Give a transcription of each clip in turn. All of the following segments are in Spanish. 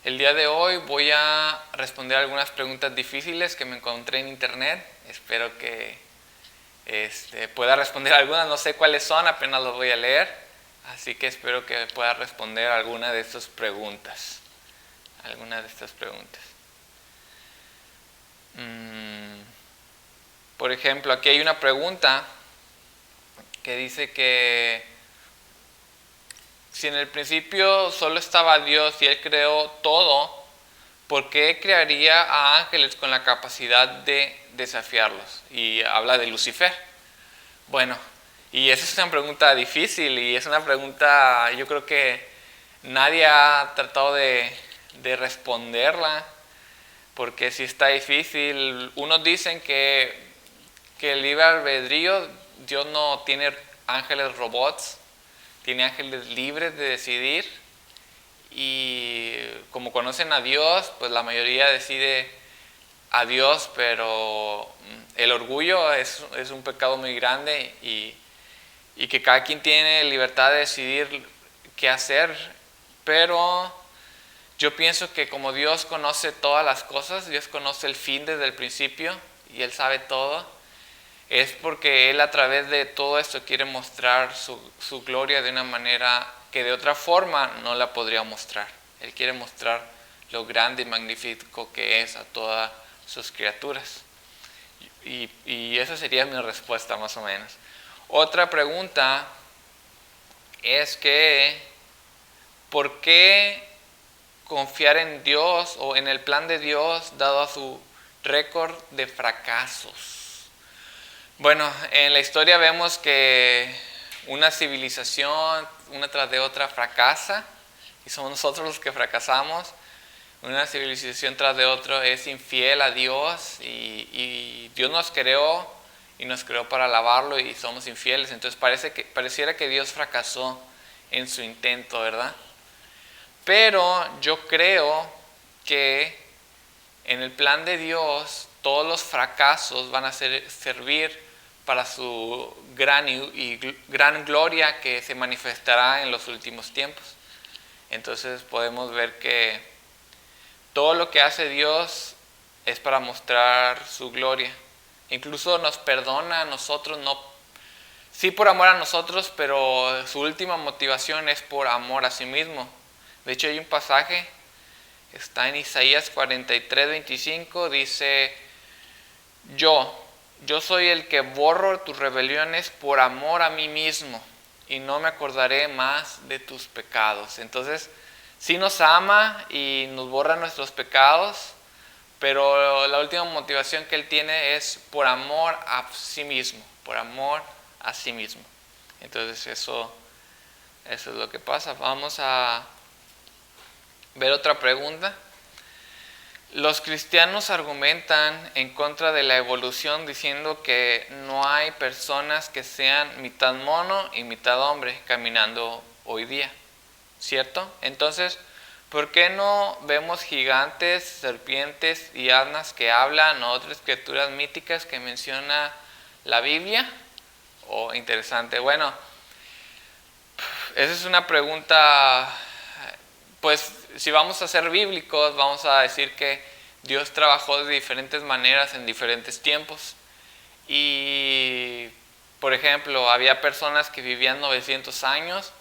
El día de hoy voy a responder algunas preguntas difíciles que me encontré en internet. Espero que pueda responder algunas, no sé cuáles son, apenas las voy a leer. Así que espero que pueda responder alguna de estas preguntas. Por ejemplo, aquí hay una pregunta que dice que si en el principio solo estaba Dios y Él creó todo, ¿por qué crearía a ángeles con la capacidad de desafiarlos? Y habla de Lucifer. Bueno, y esa es una pregunta difícil y es una pregunta, yo creo que nadie ha tratado de responderla, porque sí está difícil. Unos dicen que el libre albedrío, Dios no tiene ángeles robots, tiene ángeles libres de decidir, y como conocen a Dios, pues la mayoría decide a Dios, pero el orgullo es un pecado muy grande, y que cada quien tiene libertad de decidir qué hacer, pero yo pienso que como Dios conoce todas las cosas, Dios conoce el fin desde el principio y Él sabe todo, es porque Él a través de todo esto quiere mostrar su gloria de una manera que de otra forma no la podría mostrar. Él quiere mostrar lo grande y magnífico que es a todas sus criaturas. Y esa sería mi respuesta más o menos. Otra pregunta es que, ¿por qué confiar en Dios o en el plan de Dios dado a su récord de fracasos? Bueno, en la historia vemos que una civilización, una tras de otra, fracasa, y somos nosotros los que fracasamos. Una civilización tras de otra es infiel a Dios, y Dios nos creó y nos creó para alabarlo, y somos infieles. Entonces pareciera que Dios fracasó en su intento, ¿verdad? Pero yo creo que en el plan de Dios todos los fracasos van a servir para su gran gloria que se manifestará en los últimos tiempos. Entonces podemos ver que todo lo que hace Dios es para mostrar su gloria. Incluso nos perdona a nosotros, no, sí por amor a nosotros, pero su última motivación es por amor a sí mismo. De hecho hay un pasaje, está en Isaías 43:25, dice: Yo soy el que borro tus rebeliones por amor a mí mismo, y no me acordaré más de tus pecados. Entonces, sí nos ama y nos borra nuestros pecados, pero la última motivación que Él tiene es por amor a sí mismo, por amor a sí mismo. Entonces eso es lo que pasa. Vamos a ver otra pregunta. Los cristianos argumentan en contra de la evolución diciendo que no hay personas que sean mitad mono y mitad hombre caminando hoy día, ¿cierto? Entonces, ¿por qué no vemos gigantes, serpientes y asnas que hablan, o otras criaturas míticas que menciona la Biblia? Oh, interesante. Bueno, esa es una pregunta. Pues si vamos a ser bíblicos, vamos a decir que Dios trabajó de diferentes maneras en diferentes tiempos. Y, por ejemplo, había personas que vivían 900 años,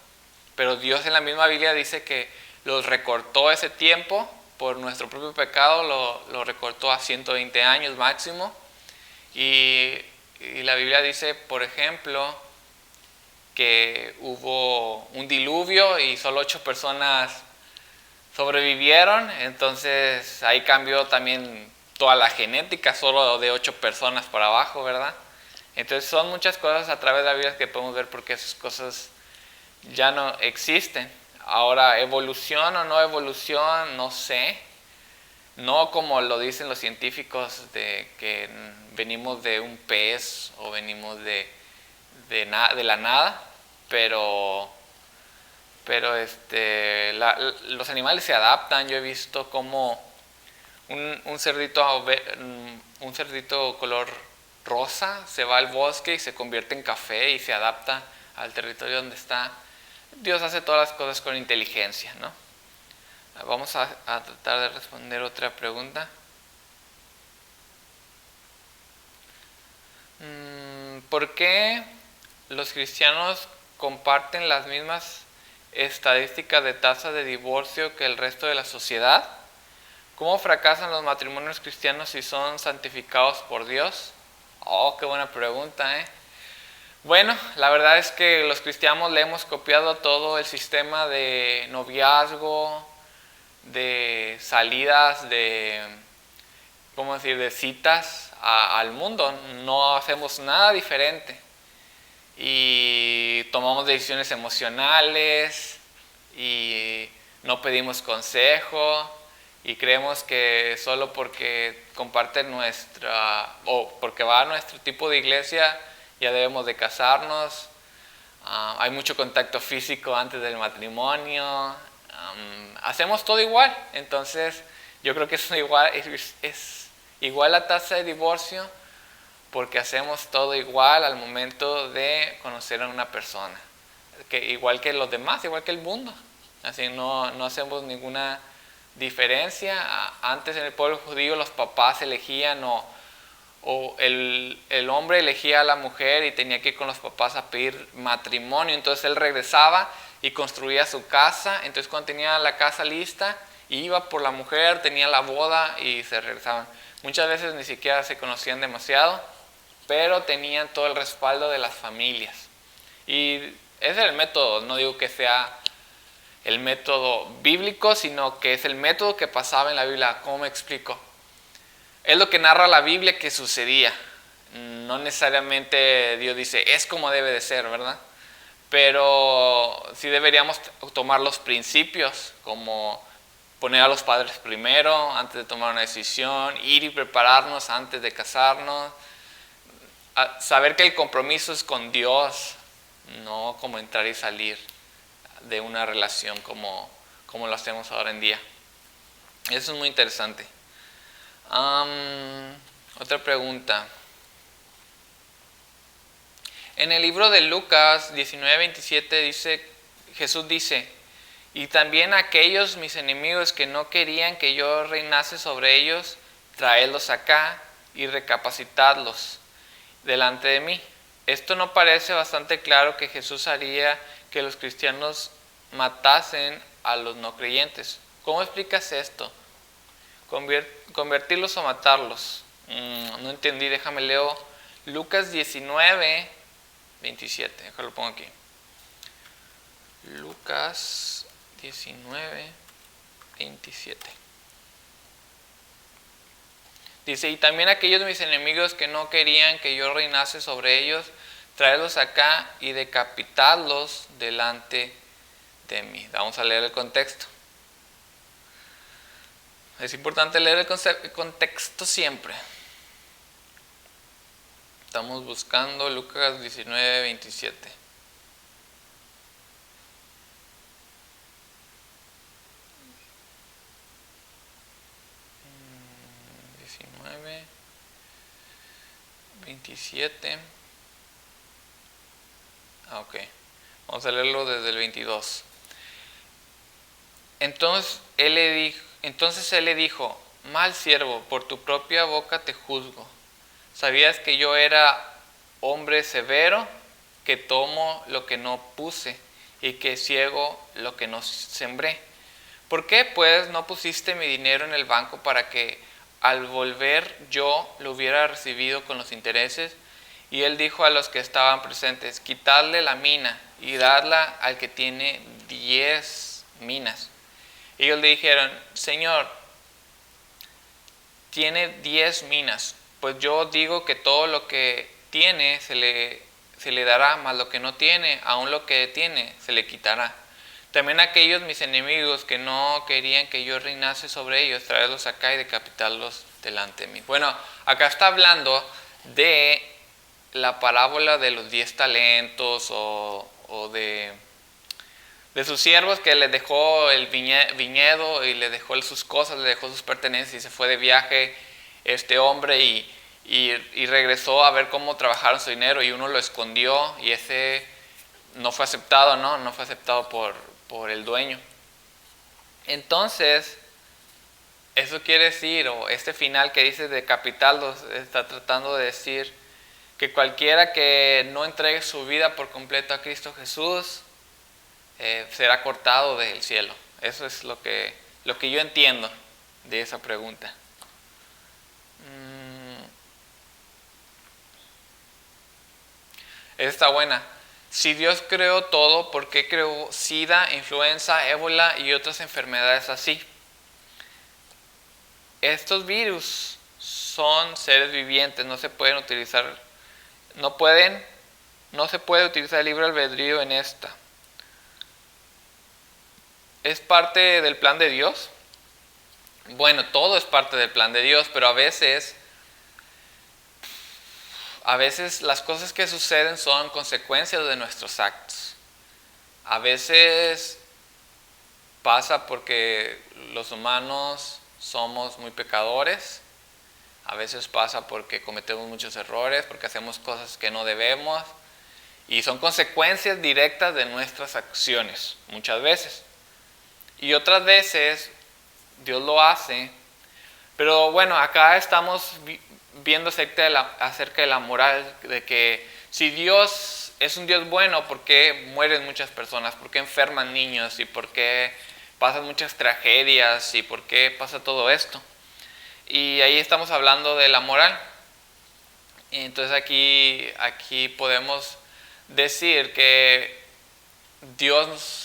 pero Dios en la misma Biblia dice que los recortó ese tiempo por nuestro propio pecado, lo recortó a 120 años máximo. Y la Biblia dice, por ejemplo, que hubo un diluvio y solo 8 personas sobrevivieron. Entonces ahí cambió también toda la genética, solo de 8 personas para abajo, ¿verdad? Entonces son muchas cosas a través de la Biblia que podemos ver porque esas cosas ya no existen. Ahora, evolución o no evolución, no sé. No como lo dicen los científicos, de que venimos de un pez o venimos de la nada, pero los animales se adaptan. Yo he visto como un cerdito color rosa se va al bosque y se convierte en café y se adapta al territorio donde está. Dios hace todas las cosas con inteligencia, ¿no? Vamos a tratar de responder otra pregunta. ¿Por qué los cristianos comparten las mismas estadísticas de tasa de divorcio que el resto de la sociedad? ¿Cómo fracasan los matrimonios cristianos si son santificados por Dios? Oh, qué buena pregunta, ¿eh? Bueno, la verdad es que los cristianos le hemos copiado todo el sistema de noviazgo, de salidas, de citas al mundo. No hacemos nada diferente. Y tomamos decisiones emocionales y no pedimos consejo y creemos que solo porque comparten o porque va a nuestro tipo de iglesia ya debemos de casarnos. Hay mucho contacto físico antes del matrimonio. Hacemos todo igual. Entonces yo creo que es igual la tasa de divorcio porque hacemos todo igual al momento de conocer a una persona. Igual que los demás, igual que el mundo. Así no hacemos ninguna diferencia. Antes en el pueblo judío los papás elegían o el hombre elegía a la mujer y tenía que ir con los papás a pedir matrimonio. Entonces él regresaba y construía su casa. Entonces cuando tenía la casa lista, iba por la mujer, tenía la boda y se regresaban. Muchas veces ni siquiera se conocían demasiado, pero tenían todo el respaldo de las familias. Y ese es el método. No digo que sea el método bíblico, sino que es el método que pasaba en la Biblia. ¿Cómo me explico? Es lo que narra la Biblia que sucedía. No necesariamente Dios dice, es como debe de ser, ¿verdad? Pero sí deberíamos tomar los principios, como poner a los padres primero antes de tomar una decisión, ir y prepararnos antes de casarnos, saber que el compromiso es con Dios, no como entrar y salir de una relación como lo hacemos ahora en día. Eso es muy interesante. Otra pregunta. En el libro de Lucas 19:27 Jesús dice, y también aquellos mis enemigos que no querían que yo reinase sobre ellos, traedlos acá y recapacitadlos delante de mí. Esto no parece bastante claro que Jesús haría que los cristianos matasen a los no creyentes. ¿Cómo explicas esto? ¿Convertirlos o matarlos? No entendí, déjame leo Lucas 19:27, déjalo pongo aquí. Lucas 19:27. Dice, y también aquellos mis enemigos que no querían que yo reinase sobre ellos, traedlos acá y decapitadlos delante de mí. Vamos a leer el contexto. Es importante leer el contexto siempre. Estamos buscando Lucas 19:27. Ok, vamos a leerlo desde el 22. Entonces él le dijo, mal siervo, por tu propia boca te juzgo. ¿Sabías que yo era hombre severo, que tomo lo que no puse y que ciego lo que no sembré? ¿Por qué pues no pusiste mi dinero en el banco para que al volver yo lo hubiera recibido con los intereses? Y él dijo a los que estaban presentes, quitadle la mina y dadla al que tiene 10 minas. Ellos le dijeron, Señor, tiene 10 minas. Pues yo digo que todo lo que tiene se le dará, mas lo que no tiene, aún lo que tiene, se le quitará. También aquellos mis enemigos que no querían que yo reinase sobre ellos, traerlos acá y decapitarlos delante de mí. Bueno, acá está hablando de la parábola de los 10 talentos o de sus siervos que les dejó el viñedo y le dejó sus cosas, le dejó sus pertenencias y se fue de viaje este hombre y regresó a ver cómo trabajaron su dinero y uno lo escondió y ese no fue aceptado, no fue aceptado por el dueño. Entonces, eso quiere decir, o este final que dice de capital, está tratando de decir que cualquiera que no entregue su vida por completo a Cristo Jesús será cortado del cielo. Eso es lo que yo entiendo de esa pregunta. Esa está buena. Si Dios creó todo, ¿por qué creó SIDA, influenza, ébola y otras enfermedades así? Estos virus son seres vivientes, no se pueden utilizar, no se puede utilizar el libre albedrío en esta. ¿Es parte del plan de Dios? Bueno, todo es parte del plan de Dios, pero a veces las cosas que suceden son consecuencias de nuestros actos. A veces pasa porque los humanos somos muy pecadores. A veces pasa porque cometemos muchos errores, porque hacemos cosas que no debemos. Y son consecuencias directas de nuestras acciones, muchas veces. Y otras veces Dios lo hace. Pero bueno, acá estamos viendo acerca de la moral, de que si Dios es un Dios bueno, ¿por qué mueren muchas personas? ¿Por qué enferman niños? ¿Y por qué pasan muchas tragedias? ¿Y por qué pasa todo esto? Y ahí estamos hablando de la moral. Y entonces aquí podemos decir que Dios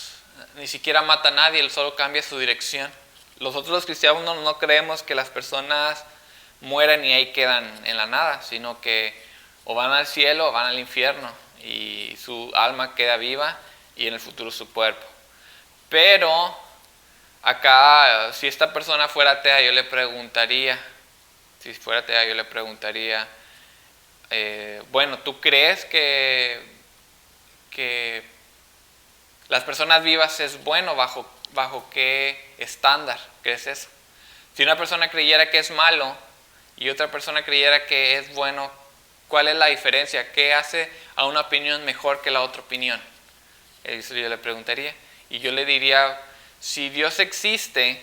ni siquiera mata a nadie, Él solo cambia su dirección. Nosotros los cristianos no creemos que las personas mueran y ahí quedan en la nada, sino que o van al cielo o van al infierno y su alma queda viva y en el futuro su cuerpo. Pero acá, si esta persona fuera atea, yo le preguntaría, bueno, ¿tú crees que las personas vivas es bueno? ¿Bajo qué estándar crees eso? Si una persona creyera que es malo y otra persona creyera que es bueno, ¿cuál es la diferencia? ¿Qué hace a una opinión mejor que la otra opinión? Eso yo le preguntaría. Y yo le diría, si Dios existe,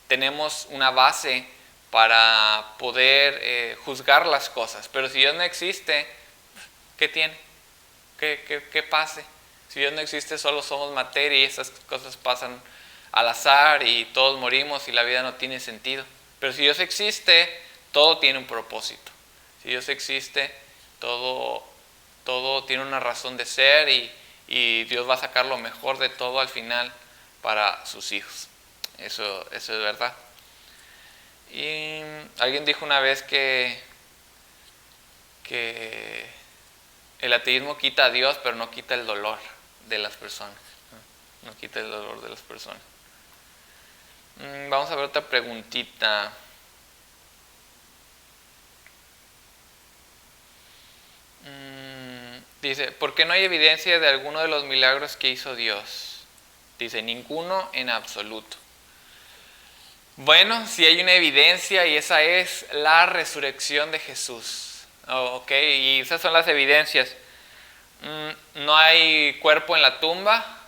tenemos una base para poder juzgar las cosas. Pero si Dios no existe, ¿qué tiene? ¿Qué pase? Si Dios no existe, solo somos materia y esas cosas pasan al azar y todos morimos y la vida no tiene sentido. Pero si Dios existe, todo tiene un propósito. Si Dios existe, todo tiene una razón de ser y Dios va a sacar lo mejor de todo al final para sus hijos. Eso es verdad. Y alguien dijo una vez que el ateísmo quita a Dios, pero no quita el dolor de las personas. No quita el dolor de las personas. Vamos a ver otra preguntita. Dice, ¿por qué no hay evidencia de alguno de los milagros que hizo Dios? Dice, ninguno en absoluto. Bueno, sí hay una evidencia y esa es la resurrección de Jesús. Y esas son las evidencias. No hay cuerpo en la tumba.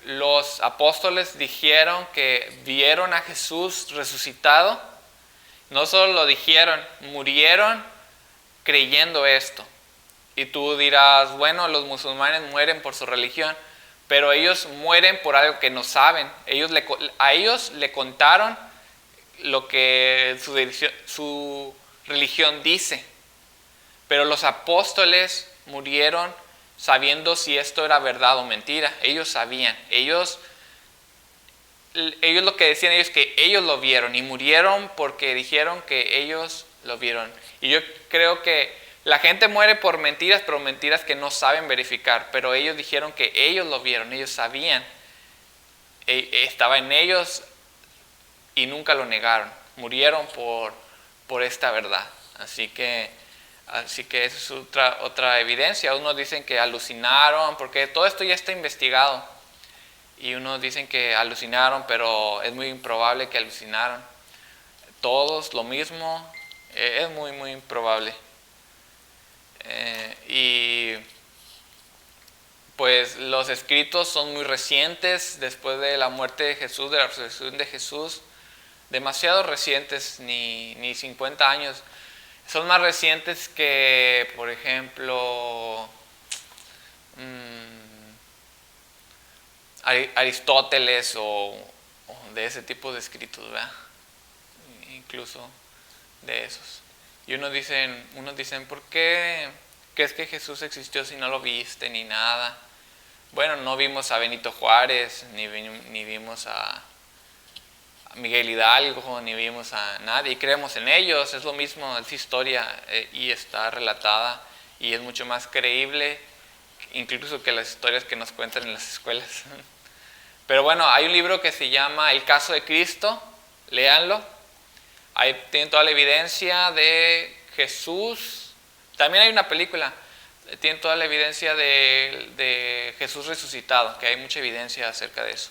Los apóstoles dijeron que vieron a Jesús resucitado. No solo lo dijeron, murieron creyendo esto. Y tú dirás, bueno, los musulmanes mueren por su religión, pero ellos mueren por algo que no saben. A ellos le contaron lo que su religión dice. Pero los apóstoles murieron sabiendo si esto era verdad o mentira. Ellos sabían. Ellos lo que decían ellos que ellos lo vieron y murieron porque dijeron que ellos lo vieron. Y yo creo que la gente muere por mentiras, pero mentiras que no saben verificar. Pero ellos dijeron que ellos lo vieron, ellos sabían. Estaba en ellos y nunca lo negaron. Murieron por esta verdad. Así que esa es otra evidencia. Unos dicen que alucinaron, porque todo esto ya está investigado. Y unos dicen que alucinaron, pero es muy improbable que alucinaron. Todos lo mismo, es muy, muy improbable. Y pues los escritos son muy recientes, después de la muerte de Jesús, de la resurrección de Jesús, demasiado recientes, ni 50 años. Son más recientes que, por ejemplo, Aristóteles o de ese tipo de escritos, ¿verdad? Incluso de esos. Y unos dicen, ¿por qué crees que Jesús existió si no lo viste ni nada? Bueno, no vimos a Benito Juárez, ni vimos a Miguel Hidalgo, ni vimos a nadie, y creemos en ellos, es lo mismo, es historia y está relatada y es mucho más creíble incluso que las historias que nos cuentan en las escuelas. Pero bueno, hay un libro que se llama El caso de Cristo, léanlo, ahí tienen toda la evidencia de Jesús, también hay una película, tienen toda la evidencia de Jesús resucitado, que hay mucha evidencia acerca de eso.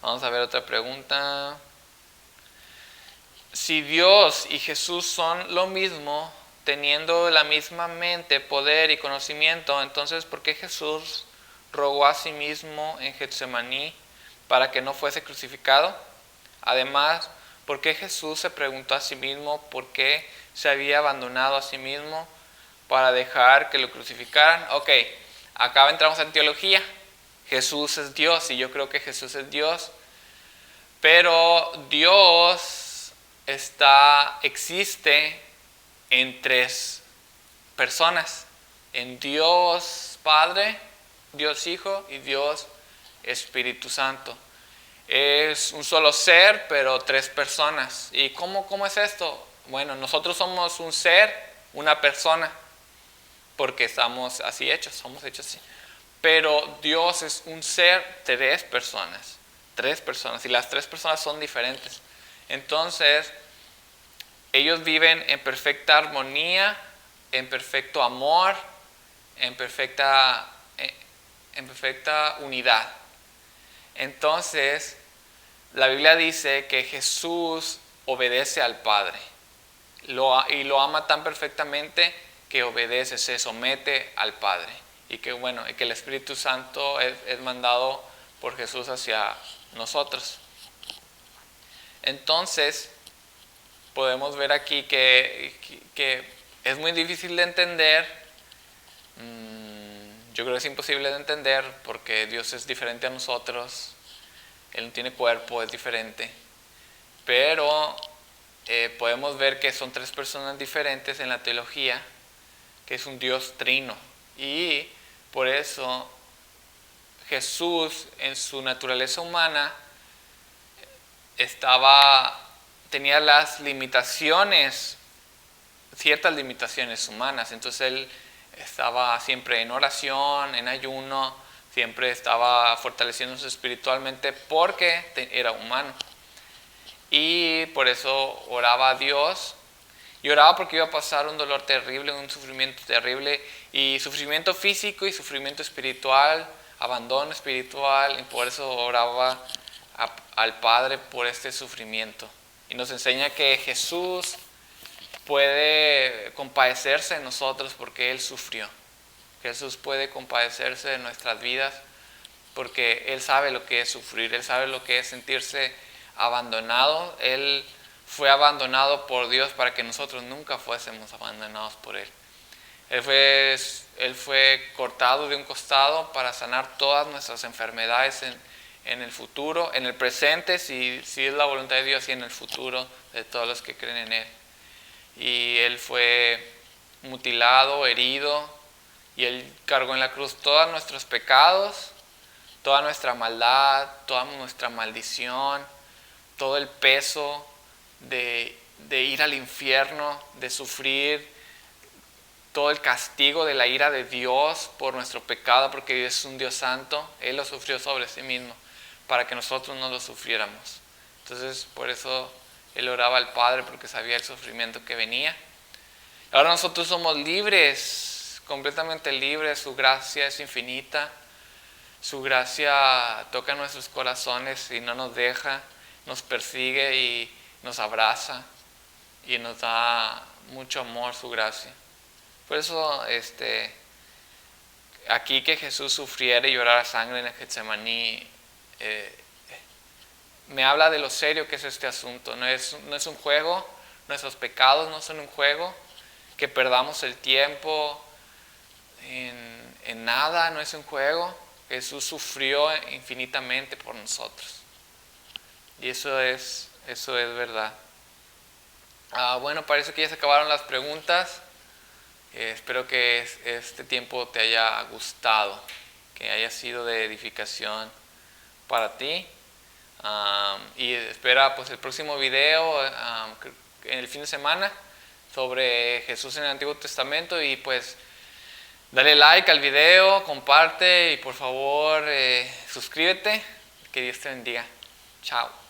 Vamos a ver otra pregunta. Si Dios y Jesús son lo mismo, teniendo la misma mente, poder y conocimiento, entonces ¿por qué Jesús rogó a sí mismo en Getsemaní para que no fuese crucificado? Además, ¿por qué Jesús se preguntó a sí mismo por qué se había abandonado a sí mismo para dejar que lo crucificaran? Ok, acá entramos en teología. Jesús es Dios y yo creo que Jesús es Dios, pero Dios existe en tres personas, en Dios Padre, Dios Hijo y Dios Espíritu Santo. Es un solo ser, pero tres personas. ¿Y cómo es esto? Bueno, nosotros somos un ser, una persona, porque estamos así hechos, somos hechos así. Pero Dios es un ser, tres personas, y las tres personas son diferentes. Entonces, ellos viven en perfecta armonía, en perfecto amor, en perfecta unidad. Entonces, la Biblia dice que Jesús obedece al Padre y lo ama tan perfectamente que obedece, se somete al Padre. Y que el Espíritu Santo es mandado por Jesús hacia nosotros. Entonces, podemos ver aquí que es muy difícil de entender. Yo creo que es imposible de entender porque Dios es diferente a nosotros. Él no tiene cuerpo, es diferente. Pero podemos ver que son tres personas diferentes en la teología, que es un Dios trino. Y por eso Jesús en su naturaleza humana tenía las limitaciones, ciertas limitaciones humanas. Entonces él estaba siempre en oración, en ayuno, siempre estaba fortaleciéndose espiritualmente porque era humano. Y por eso oraba a Dios. Y oraba porque iba a pasar un dolor terrible, un sufrimiento terrible, y sufrimiento físico y sufrimiento espiritual, abandono espiritual, y por eso oraba al Padre por este sufrimiento. Y nos enseña que Jesús puede compadecerse de nosotros porque Él sufrió. Jesús puede compadecerse de nuestras vidas porque Él sabe lo que es sufrir, Él sabe lo que es sentirse abandonado. Él fue abandonado por Dios para que nosotros nunca fuésemos abandonados por Él. Él fue cortado de un costado para sanar todas nuestras enfermedades en el futuro, en el presente, si es la voluntad de Dios, y en el futuro de todos los que creen en Él. Y Él fue mutilado, herido, y Él cargó en la cruz todos nuestros pecados, toda nuestra maldad, toda nuestra maldición, todo el peso de ir al infierno, de sufrir todo el castigo de la ira de Dios por nuestro pecado, porque Dios es un Dios santo. Él lo sufrió sobre sí mismo para que nosotros no lo sufriéramos. Entonces, por eso Él oraba al Padre, porque sabía el sufrimiento que venía. Ahora nosotros somos libres, completamente libres. Su gracia es infinita. Su gracia toca nuestros corazones y no nos deja, nos persigue y nos abraza y nos da mucho amor, su gracia. Por eso aquí que Jesús sufriera y llorara sangre en el Getsemaní, me habla de lo serio que es este asunto. No es un juego, nuestros pecados no son un juego, que perdamos el tiempo en nada, no es un juego. Jesús sufrió infinitamente por nosotros. Y eso es verdad. Bueno, parece que ya se acabaron las preguntas. Espero que este tiempo te haya gustado, que haya sido de edificación para ti. Y espera pues el próximo video en el fin de semana sobre Jesús en el Antiguo Testamento. Y pues dale like al video, comparte y por favor suscríbete. Que Dios te bendiga. Chao.